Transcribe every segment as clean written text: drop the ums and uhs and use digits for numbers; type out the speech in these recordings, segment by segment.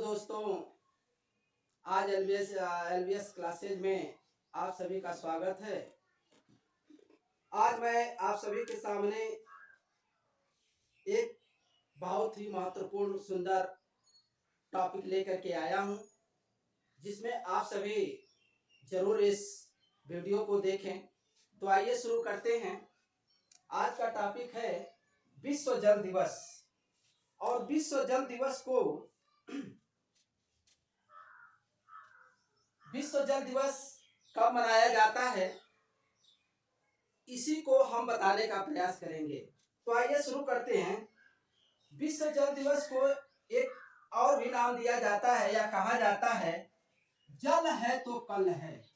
दोस्तों, आज LBS classes में आप सभी का स्वागत है। आज मैं आप सभी के सामने एक बहुत ही महत्वपूर्ण सुंदर टॉपिक लेकर के आया हूं, जिसमें आप सभी जरूर इस वीडियो को देखें। तो आइए शुरू करते हैं। आज का टॉपिक है विश्व जल दिवस। और विश्व जल दिवस को विश्व जल दिवस कब मनाया जाता है, इसी को हम बताने का प्रयास करेंगे। तो आइए शुरू करते हैं। विश्व जल दिवस को एक और भी नाम दिया जाता है या कहा जाता है, जल है तो कल है।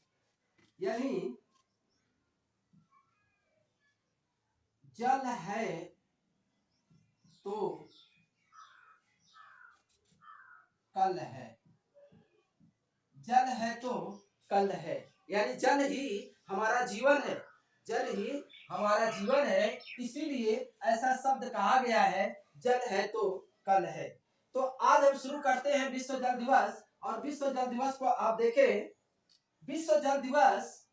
यानी जल है तो कल है, जल है तो कल है। यानी जल ही हमारा जीवन है, जल ही हमारा जीवन है, इसीलिए ऐसा शब्द कहा गया है, जल है तो कल है। तो आज हम शुरू करते हैं विश्व जल दिवस। और विश्व जल दिवस को आप देखें। विश्व जल दिवस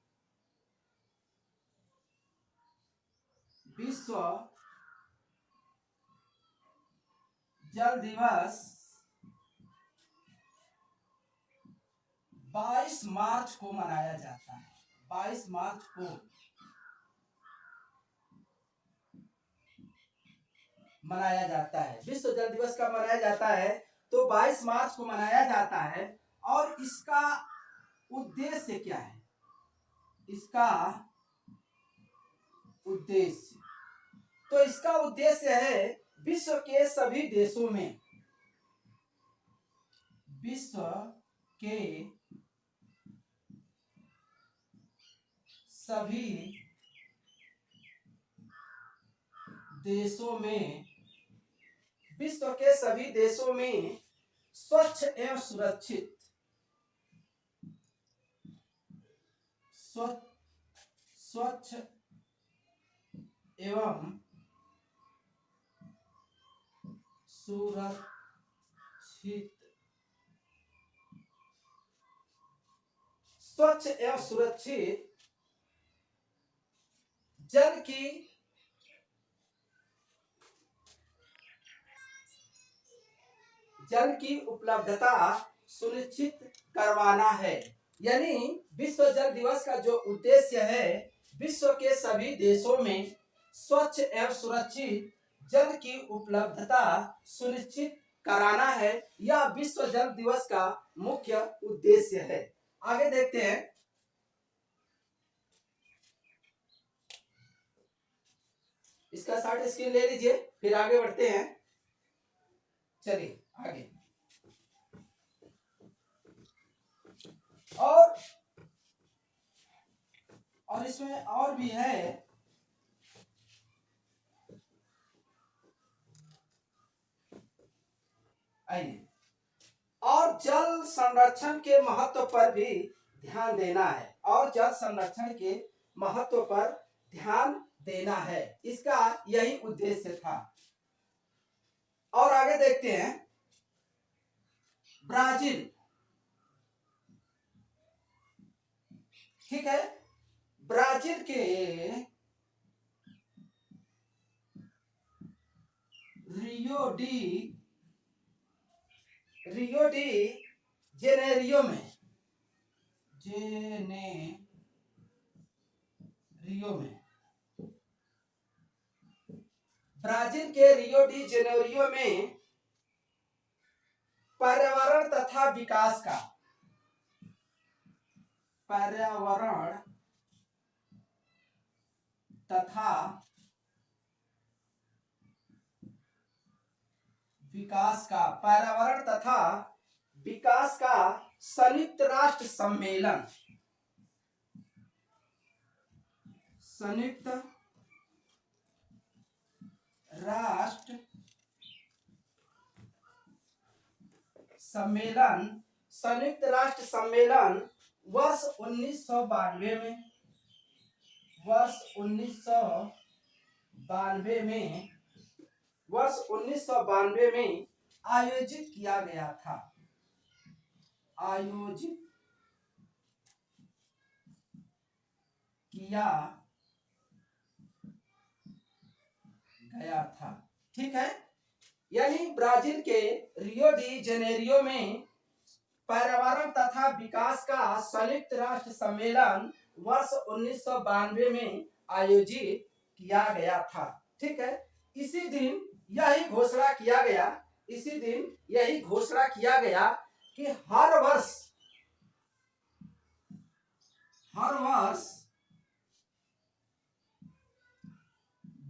विश्व जल दिवस 22 मार्च को मनाया जाता है। 22 मार्च को मनाया जाता है। विश्व जल दिवस कब मनाया जाता है? तो 22 मार्च को मनाया जाता है। और इसका उद्देश्य क्या है? इसका उद्देश्य तो इसका उद्देश्य है विश्व के सभी देशों में, विश्व के सभी देशों में, विश्व के सभी देशों में स्वच्छ एवं सुरक्षित, स्वच्छ एवं सुरक्षित, स्वच्छ एवं सुरक्षित जल की उपलब्धता सुनिश्चित करवाना है। यानी विश्व जल दिवस का जो उद्देश्य है, विश्व के सभी देशों में स्वच्छ एवं सुरक्षित जल की उपलब्धता सुनिश्चित कराना है। यह विश्व जल दिवस का मुख्य उद्देश्य है। आगे देखते हैं। इसका शॉर्ट स्क्रीन ले लीजिए, फिर आगे बढ़ते हैं। चलिए आगे। और इसमें और भी है। आइए। और जल संरक्षण के महत्व पर भी ध्यान देना है। और जल संरक्षण के महत्व पर ध्यान देना है, इसका यही उद्देश्य था। और आगे देखते हैं। ब्राजील, ठीक है, ब्राजील के रियो डी जेनेरियो में ब्राजील के रियो डी जेनेरियो में पर्यावरण तथा विकास का संयुक्त राष्ट्र सम्मेलन वर्ष 1992 में आयोजित किया गया था। आयोजित किया गया था। ठीक है, यानी ब्राजील के रियो डी जेनेरियो में पर्यावरण तथा विकास का संयुक्त राष्ट्र सम्मेलन वर्ष 1992 में आयोजित किया गया था। ठीक है, इसी दिन यही घोषणा किया गया, इसी दिन यही घोषणा किया गया कि हर वर्ष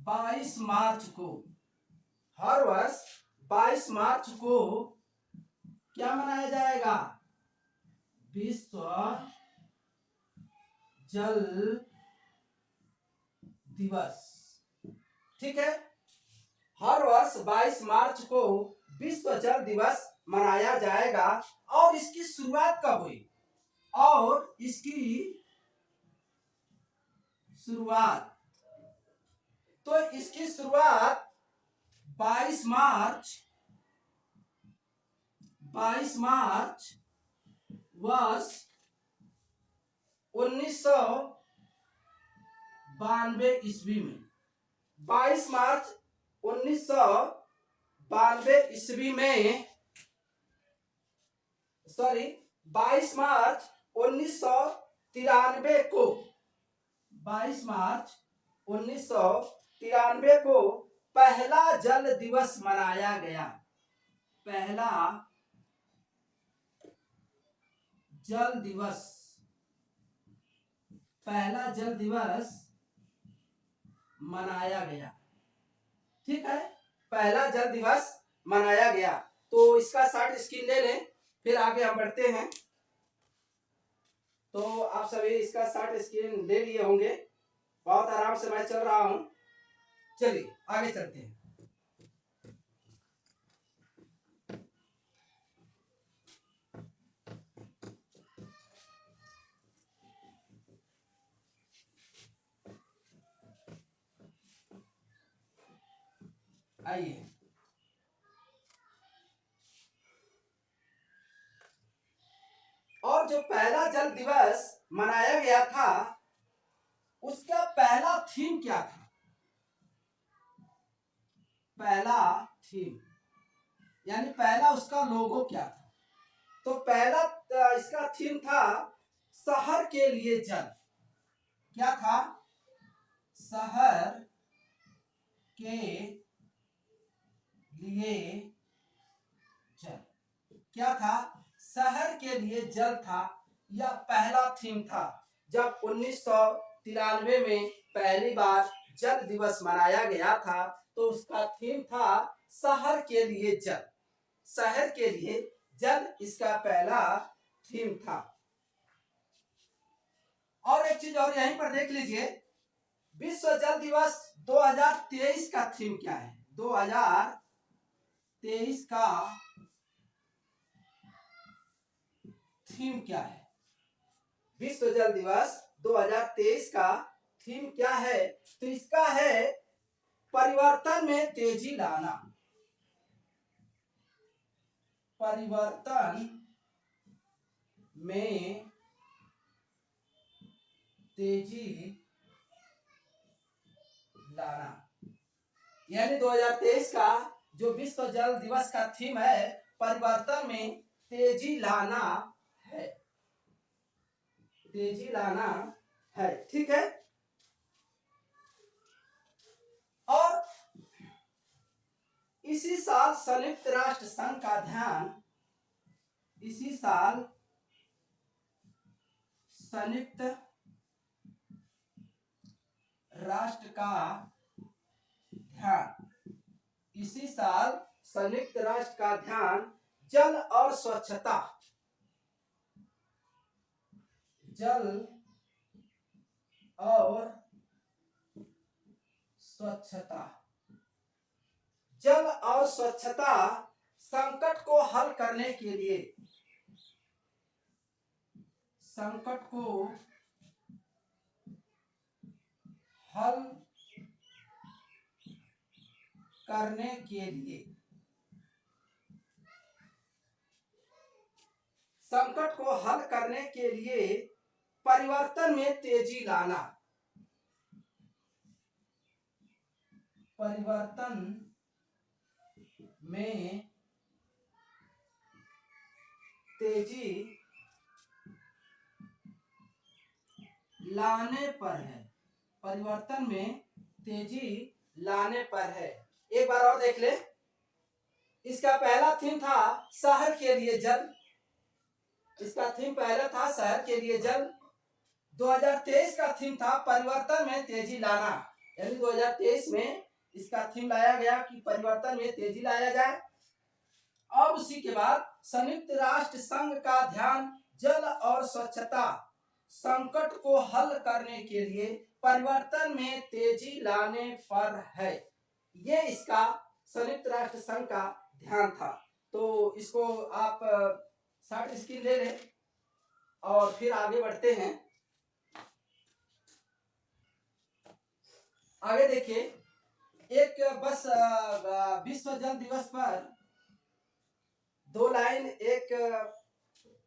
22 मार्च को, हर वर्ष 22 मार्च को क्या मनाया जाएगा? विश्व जल दिवस। ठीक है, हर वर्ष 22 मार्च को विश्व जल दिवस मनाया जाएगा। और इसकी शुरुआत कब हुई? और इसकी शुरुआत, तो इसकी शुरुआत 22 मार्च वर्ष 1992 ईस्वी में, 22 मार्च 1992 ईस्वी में, सॉरी 22 मार्च 1993 को, 22 मार्च 1993 को पहला जल दिवस मनाया गया। पहला जल दिवस, पहला जल दिवस मनाया गया। ठीक है, पहला जल दिवस मनाया गया। तो इसका शॉर्ट स्क्रीन ले लें, फिर आगे हम बढ़ते हैं। तो आप सभी इसका शॉर्ट स्क्रीन ले लिए होंगे, बहुत आराम से मैं चल रहा हूं। चलिए आगे चलते हैं। आइए, और जो पहला जल दिवस मनाया गया था उसका पहला थीम क्या था? पहला थीम यानी पहला उसका लोगो क्या था? तो पहला इसका थीम था शहर के लिए जल। क्या था? शहर के लिए जल। क्या था? शहर के लिए जल था। यह पहला थीम था। जब 1993 में पहली बार जल दिवस मनाया गया था तो उसका थीम था शहर के लिए जल। शहर के लिए जल इसका पहला थीम था। और एक चीज और यहीं पर देख लीजिए, विश्व जल दिवस 2023 का थीम क्या है? 2023 का थीम क्या है? विश्व जल दिवस 2023 का थीम क्या है? तो इसका है परिवर्तन में तेजी लाना। परिवर्तन में तेजी लाना, यानी 2023 का जो विश्व जल दिवस का थीम है परिवर्तन में तेजी लाना है। तेजी लाना है। ठीक है, और इसी साल संयुक्त राष्ट्र संघ का ध्यान, इसी साल संयुक्त राष्ट्र का ध्यान, इसी साल संयुक्त राष्ट्र का ध्यान जल और स्वच्छता, जल और स्वच्छता, जल और स्वच्छता संकट को हल करने के लिए, संकट को हल करने के लिए, संकट को हल करने के लिए परिवर्तन में तेजी लाना, परिवर्तन में तेजी लाने पर है, परिवर्तन में तेजी लाने पर है। एक बार और देख ले, इसका पहला थीम था शहर के लिए जल, इसका थीम पहला था शहर के लिए जल। 2023 का थीम था परिवर्तन में तेजी लाना, यानी 2023 में इसका थीम लाया गया कि परिवर्तन में तेजी लाया जाए। और उसी के बाद संयुक्त राष्ट्र संघ का ध्यान जल और स्वच्छता संकट को हल करने के लिए परिवर्तन में तेजी लाने पर है। ये इसका संयुक्त राष्ट्र संघ का ध्यान था। तो इसको आप शॉर्ट स्क्रीन ले लें और फिर आगे बढ़ते हैं। आगे देखिए, एक बस विश्व जल दिवस पर 2 लाइन एक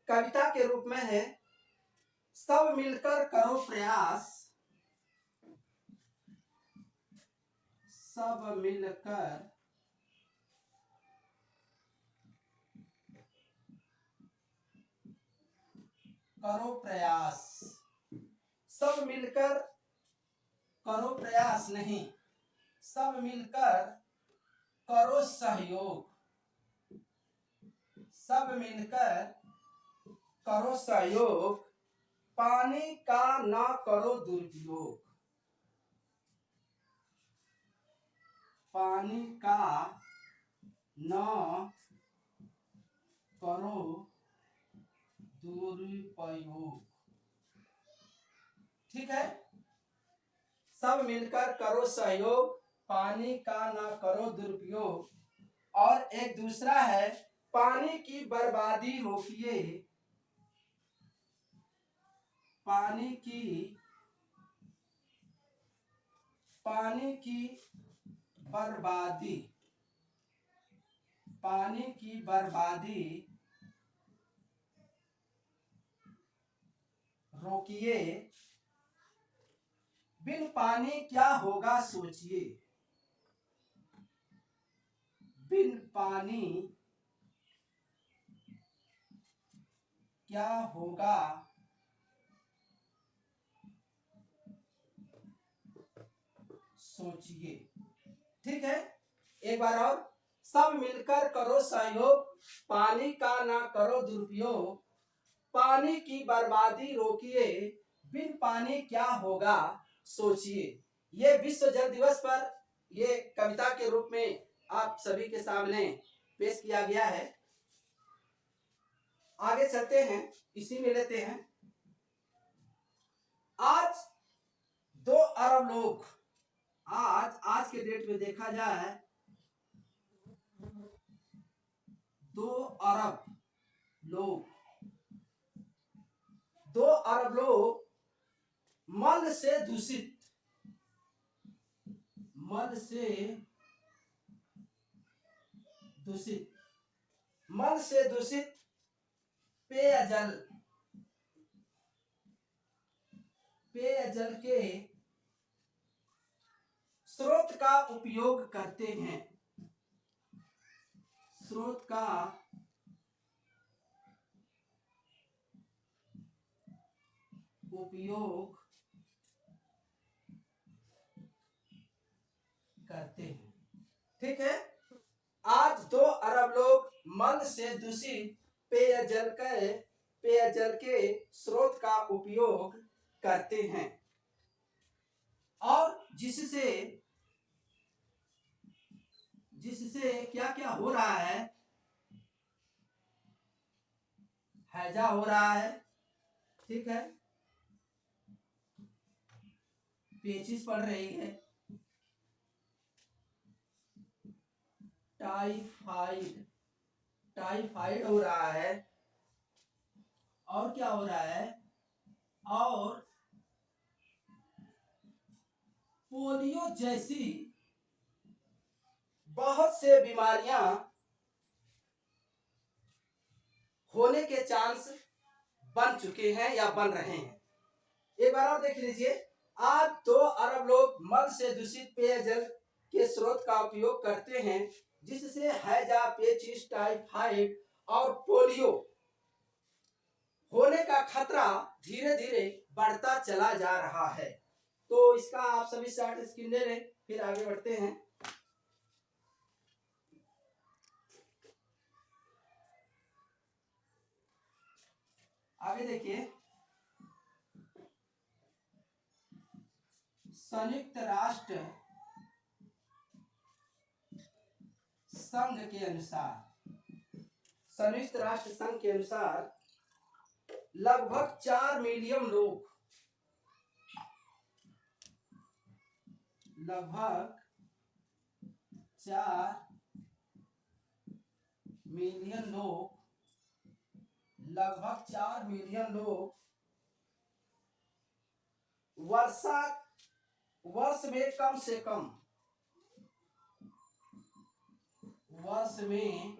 कविता के रूप में है। सब मिलकर करो प्रयास, सब मिलकर करो प्रयास, सब मिलकर करो प्रयास नहीं, सब मिलकर करो सहयोग, सब मिलकर करो सहयोग, पानी का ना करो दुरुपयोग, पानी का ना करो दुरुपयोग। ठीक है, सब मिलकर करो सहयोग, पानी का ना करो दुरुपयोग। और एक दूसरा है पानी की बर्बादी रोकिए, पानी की बर्बादी, पानी की बर्बादी रोकिए, बिन पानी क्या होगा सोचिए, बिन पानी क्या होगा सोचिए। ठीक है, एक बार और, सब मिलकर करो सहयोग, पानी का ना करो दुरुपयोग, पानी की बर्बादी रोकिए, बिन पानी क्या होगा सोचिए। ये विश्व जल दिवस पर ये कविता के रूप में आप सभी के सामने पेश किया गया है। आगे चलते हैं, इसी में लेते हैं। आज 2 अरब लोग, आज के डेट में देखा जाए 2 अरब लोग, 2 अरब लोग मल से दूषित, मल से दूषित, मल से दूषित पेयजल, पेयजल के स्रोत का उपयोग करते हैं, स्रोत का उपयोग करते हैं। ठीक है, आज 2 अरब लोग मल से दूषित पेयजल के स्रोत का उपयोग करते हैं, और जिससे क्या क्या हो रहा है, हैजा हो रहा है। ठीक है, पेचिस पड़ रही है, टाइफाइड हो रहा है, और क्या हो रहा है, और पोलियो जैसी बहुत से बीमारियां होने के चांस बन चुके हैं या बन रहे हैं। एक बार और देख लीजिए, आज 2 अरब लोग मल से दूषित पेयजल के स्रोत का उपयोग करते हैं, जिससे हैजा, पेचिश, टाइफाइड और पोलियो होने का खतरा धीरे धीरे बढ़ता चला जा रहा है। तो इसका आप सभी शॉर्ट स्क्रीन ले लें, फिर आगे बढ़ते हैं। आगे देखिए, संयुक्त राष्ट्र संघ के अनुसार, संयुक्त राष्ट्र संघ के अनुसार लगभग 4 मिलियन लोग, लगभग 4 मिलियन लोग, लगभग 4 मिलियन लोग वर्ष में कम से कम, वर्ष में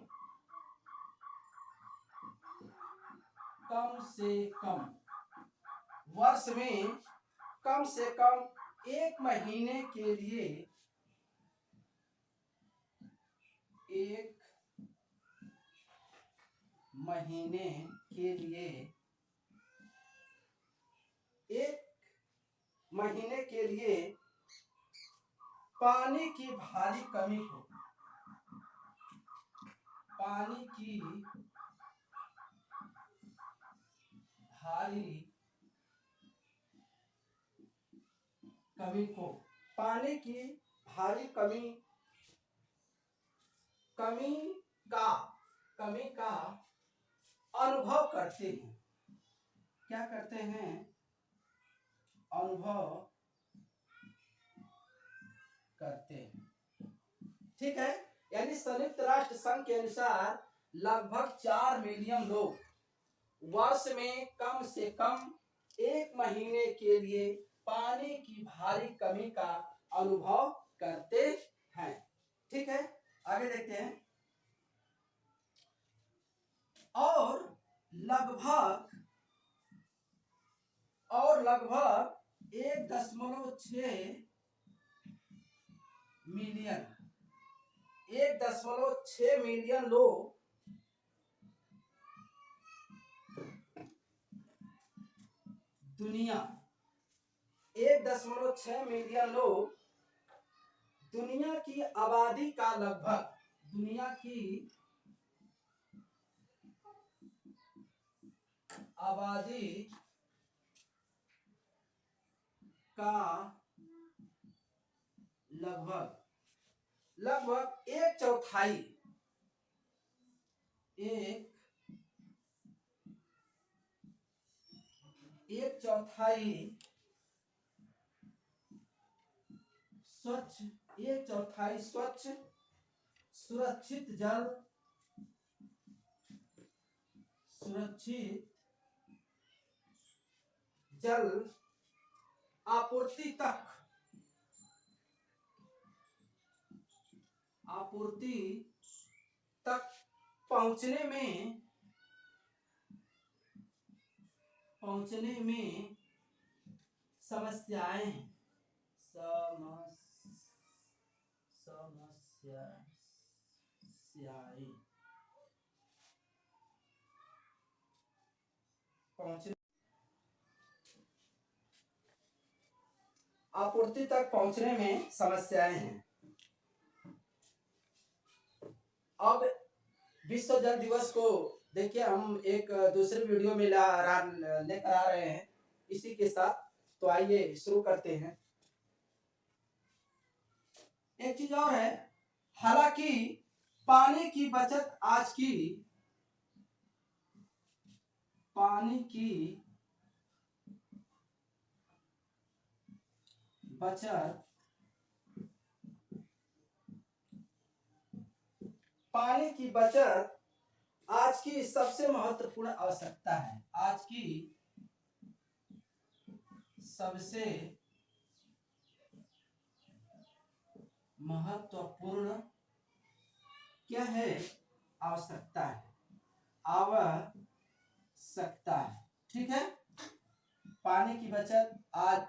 कम से कम, वर्ष में कम से कम 1 महीने के लिए, 1 महीने के लिए, 1 महीने के लिए पानी की भारी कमी को, पानी की भारी कमी को, पानी की भारी कमी का अनुभव करते हैं। क्या करते हैं? अनुभव करते हैं। ठीक है, यानी संयुक्त राष्ट्र संघ के अनुसार लगभग 4 मिलियन लोग वर्ष में कम से कम 1 महीने के लिए पानी की भारी कमी का अनुभव करते हैं। ठीक है, आगे देखते हैं। और लगभग 1.6 मिलियन, 1.6 मिलियन लोग दुनिया, 1.6 मिलियन लोग दुनिया की आबादी का लगभग, दुनिया की आबादी का लगभग 1/4, 1/4 स्वच्छ, 1/4 स्वच्छ सुरक्षित जल आपूर्ति तक पहुंचने में समस्याएं आपूर्ति तक पहुंचने में समस्याएं हैं। अब विश्व जल दिवस को देखिए, हम एक दूसरे वीडियो में लेकर आ रहे हैं इसी के साथ। तो आइए शुरू करते हैं। एक चीज और है, हालांकि पानी की बचत आज की पानी की बचत आज की सबसे महत्वपूर्ण आवश्यकता है। आज की सबसे महत्वपूर्ण क्या है? आवश्यकता है। आवश्यकता है। ठीक है, पानी की बचत आज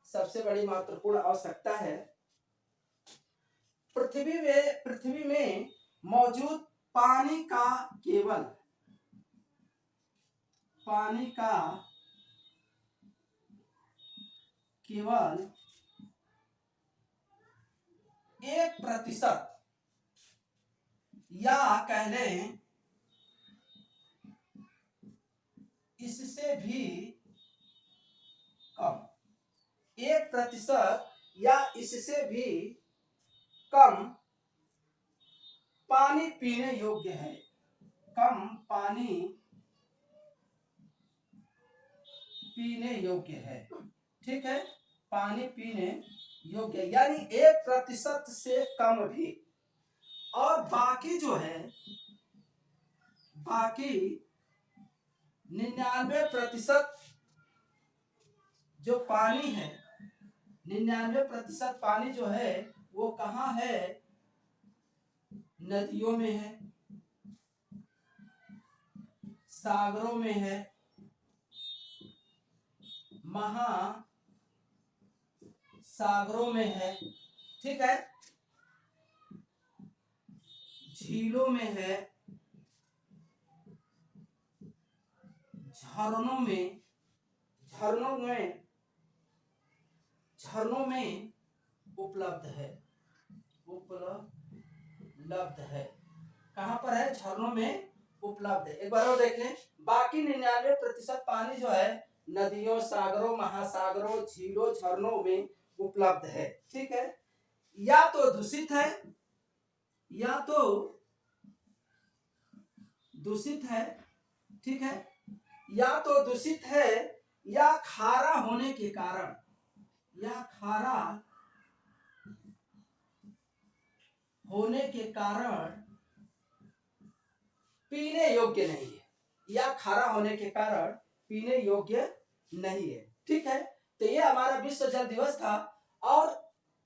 सबसे बड़ी महत्वपूर्ण आवश्यकता है। पृथ्वी में मौजूद पानी का केवल 1% या कह लें इससे भी कम, 1% या इससे भी कम पानी पीने योग्य है। कम पानी पीने योग्य है। ठीक है, पानी पीने योग्य यानी 1% से कम भी। और बाकी जो है, बाकी 99% जो पानी है, 99% पानी जो है वो कहाँ है? नदियों में है, सागरों में है, महासागरों में है। ठीक है, झीलों में है, झरनों में उपलब्ध है। कहाँ पर है? झरनों में उपलब्ध है। एक बार और देख लें, बाकी 99% पानी जो है नदियों, सागरों, महासागरों, झीलों, झरनों में उपलब्ध है। ठीक है, या तो दूषित है, ठीक है, या तो दूषित है या खारा होने के कारण, पीने योग्य नहीं है, या खारा होने के कारण पीने योग्य नहीं है। ठीक है, तो ये हमारा विश्व जल दिवस था। और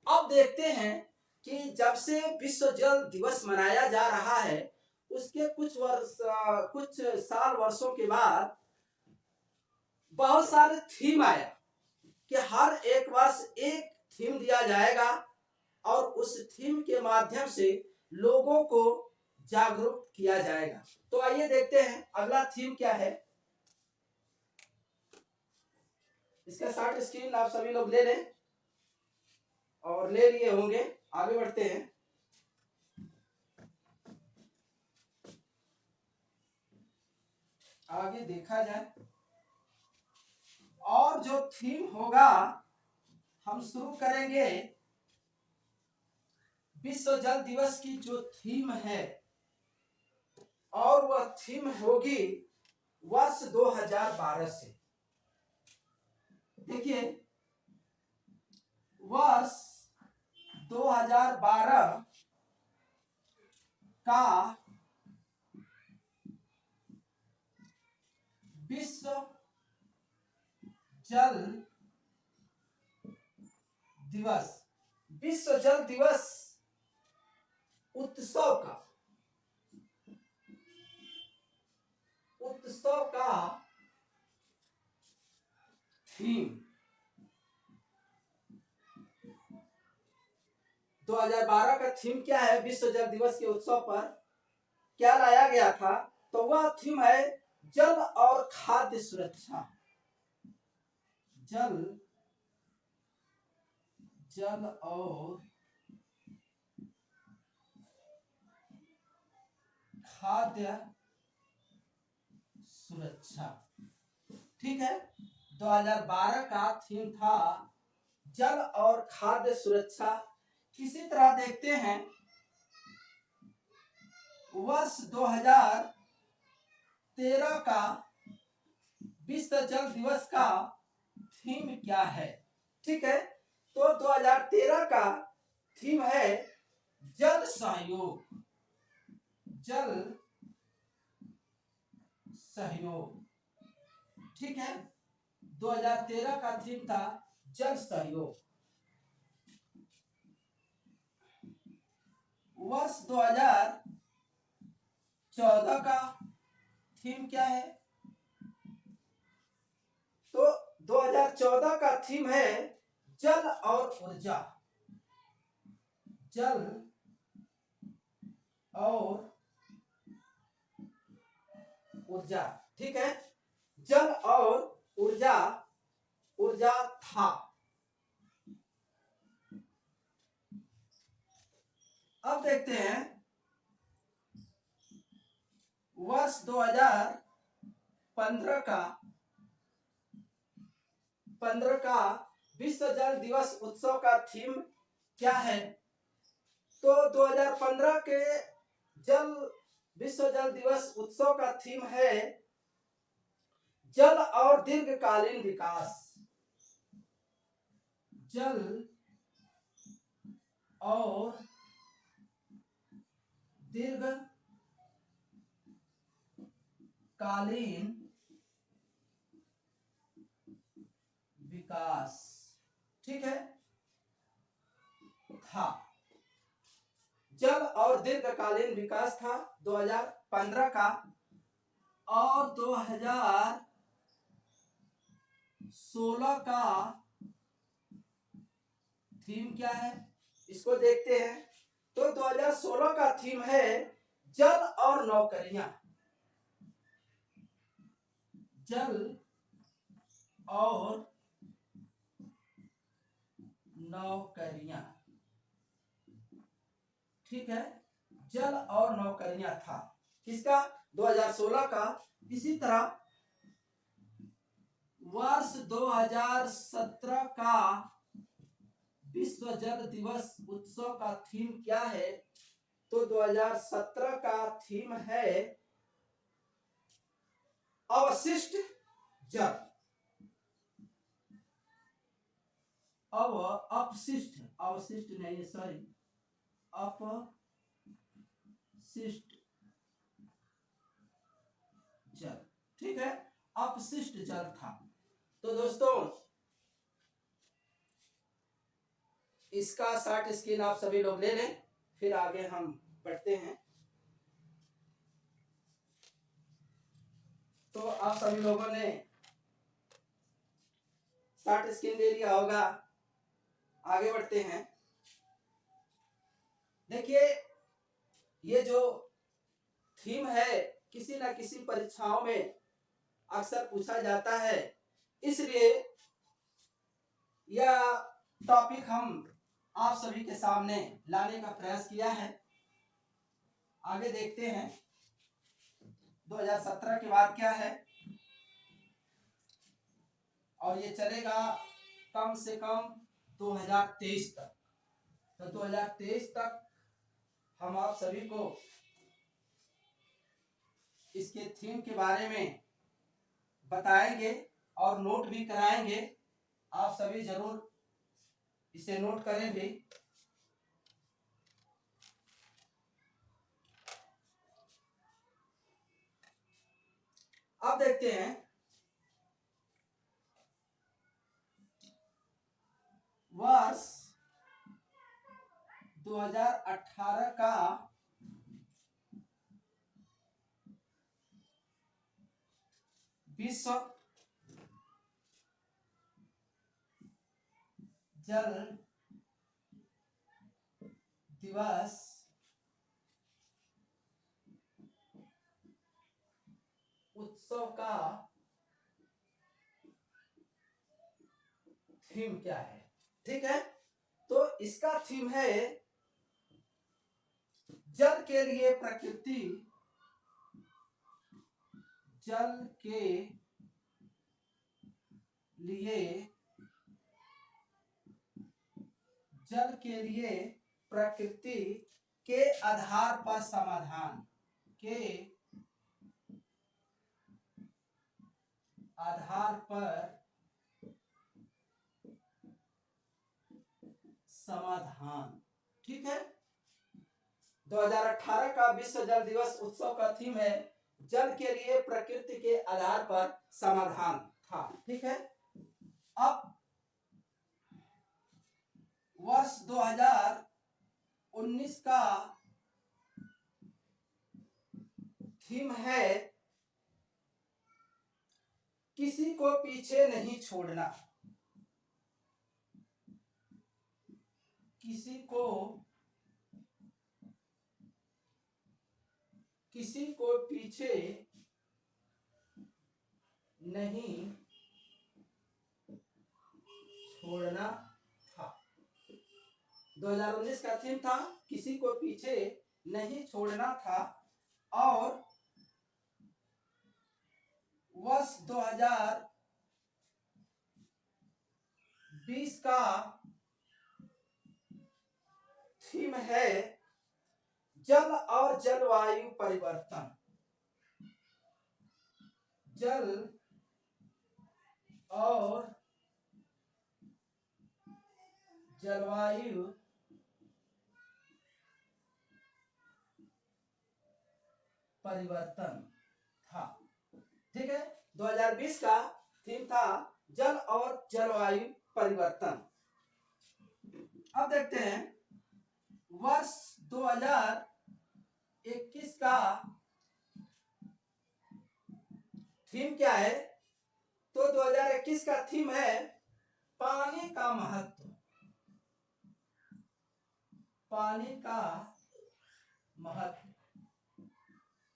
अब देखते हैं कि जब से विश्व जल दिवस मनाया जा रहा है, उसके कुछ वर्षों के बाद बहुत सारे थीम आया कि हर एक वर्ष एक थीम दिया जाएगा और उस थीम के माध्यम से लोगों को जागरूक किया जाएगा। तो आइए देखते हैं अगला थीम क्या है। इसका शॉर्ट स्क्रीन आप सभी लोग ले लें, और ले लिए होंगे। आगे बढ़ते हैं। आगे देखा जाए, और जो थीम होगा हम शुरू करेंगे। विश्व जल दिवस की जो थीम है, और वह थीम होगी वर्ष 2012 से। देखिए, वर्ष 2012 का विश्व जल दिवस, विश्व जल दिवस उत्सव का थीम 2012 का थीम क्या है? विश्व जल दिवस के उत्सव पर क्या लाया गया था? तो वह थीम है जल और खाद्य सुरक्षा। जल और खाद्य सुरक्षा। ठीक है, 2012 का थीम था जल और खाद्य सुरक्षा। इसी तरह देखते हैं वर्ष 2013 का विश्व जल दिवस का थीम क्या है? ठीक है, तो 2013 का थीम है जल सहयोग। ठीक है, 2013 का थीम था जल सहयोग। वर्ष 2014 2014 का थीम क्या है? तो 2014 का थीम है जल और ऊर्जा। जल और ऊर्जा, ठीक है। जल और ऊर्जा, ऊर्जा था। अब देखते हैं वर्ष 2015 का विश्व जल दिवस उत्सव का थीम क्या है? तो 2015 के विश्व जल दिवस उत्सव का थीम है जल और दीर्घकालीन विकास। जल और दीर्घकालीन विकास, ठीक है, था। जल और दीर्घकालीन विकास था 2015 का। और 2016 का थीम क्या है, इसको देखते हैं। तो 2016 का थीम है जल और नौकरियां। जल और नौकरियां, ठीक है, जल और नौकरियां था किसका? 2016 का। इसी तरह वर्ष 2017 का विश्व जल दिवस उत्सव का थीम क्या है? तो 2017 का थीम है अवशिष्ट जल। अपशिष्ट, अवशिष्ट नहीं, सॉरी, अपशिष्ट जल, ठीक है, अपशिष्ट जल था। तो दोस्तों इसका शॉर्ट स्क्रीन आप सभी लोग ले लें, फिर आगे हम बढ़ते हैं। तो आप सभी लोगों ने शॉर्ट स्क्रीन ले लिया होगा, आगे बढ़ते हैं। देखिए ये जो थीम है किसी न किसी परीक्षाओं में अक्सर पूछा जाता है, इसलिए यह टॉपिक हम आप सभी के सामने लाने का प्रयास किया है। आगे देखते हैं 2017 के बाद क्या है, और ये चलेगा कम से कम 2023 तक। तो 2023 तक हम आप सभी को इसके थीम के बारे में बताएंगे और नोट भी कराएंगे। आप सभी जरूर इसे नोट करें भी। अब देखते हैं वर्ष 2018 का विश्व जल दिवस उत्सव का थीम क्या है, ठीक है। तो इसका थीम है जल के लिए प्रकृति, जल के लिए, जल के लिए प्रकृति के आधार पर समाधान, के आधार पर समाधान, ठीक है। 2018 का विश्व जल दिवस उत्सव का थीम है जल के लिए प्रकृति के आधार पर समाधान था, ठीक है। अब वर्ष 2019 का थीम है किसी को पीछे नहीं छोड़ना। किसी को पीछे नहीं छोड़ना था। 2019 का थीम था किसी को पीछे नहीं छोड़ना था। और वर्ष 2020 का थीम है जल और जलवायु परिवर्तन। जल और जलवायु परिवर्तन था। ठीक है, 2020 का थीम था जल और जलवायु परिवर्तन। अब देखते हैं वर्ष 2021 का थीम क्या है। तो 2021 का थीम है पानी का महत्व। पानी का महत्व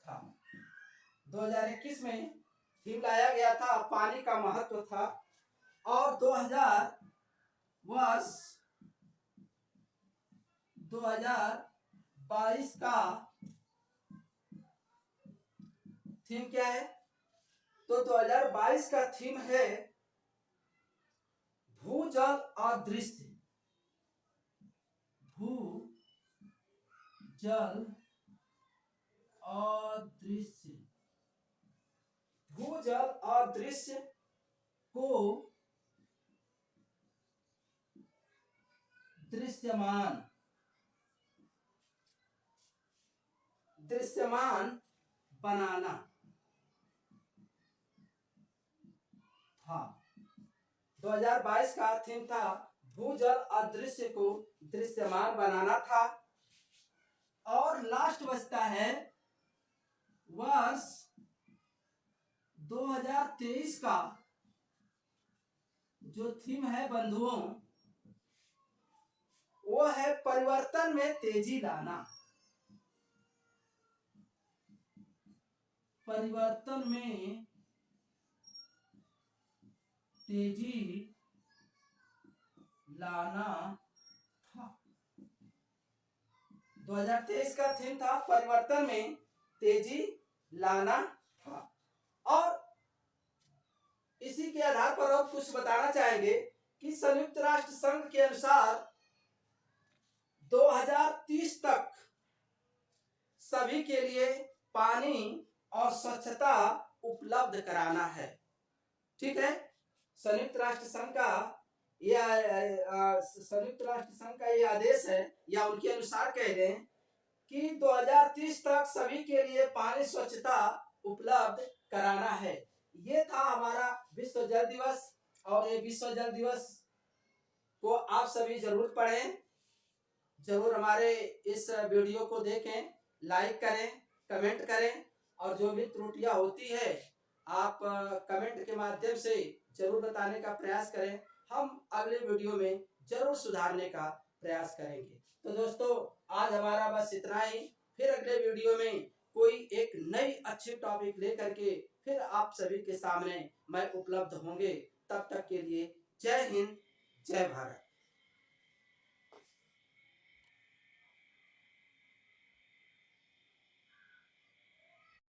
था। 2021 में थीम लाया गया था पानी का महत्व था। और 2022 का थीम क्या है। तो 2022 का थीम है भूजल अदृश्य। भूजल अदृश्य। भूजल अदृश्य को दृश्यमान बनाना था। 2022 का थीम था भूजल अदृश्य को दृश्यमान बनाना था। और लास्ट बचता है वर्ष 2023 का जो थीम है बंधुओं, वो है परिवर्तन में तेजी लाना। परिवर्तन में तेजी लाना था। 2023 का थीम था परिवर्तन में तेजी लाना था। और इसी के आधार पर हम कुछ बताना चाहेंगे कि संयुक्त राष्ट्र संघ के अनुसार 2030 तक सभी के लिए पानी और स्वच्छता उपलब्ध कराना है। ठीक है, संयुक्त राष्ट्र संघ का ये आदेश है, या उनके अनुसार कह दें कि 2030 तक सभी के लिए पानी स्वच्छता उपलब्ध कराना है। ये था हमारा विश्व जल दिवस। और ये विश्व जल दिवस को आप सभी जरूर पढ़ें, जरूर हमारे इस वीडियो को देखें, लाइक करें, कमेंट करें। और जो भी त्रुटियां होती है आप कमेंट के माध्यम से जरूर बताने का प्रयास करें। हम अगले वीडियो में जरूर सुधारने का प्रयास करेंगे। तो दोस्तों, आज हमारा बस इतना ही। फिर अगले वीडियो में कोई एक नई अच्छी टॉपिक लेकर के फिर आप सभी के सामने मैं उपलब्ध होंगे। तब तक के लिए जय हिंद, जय भारत।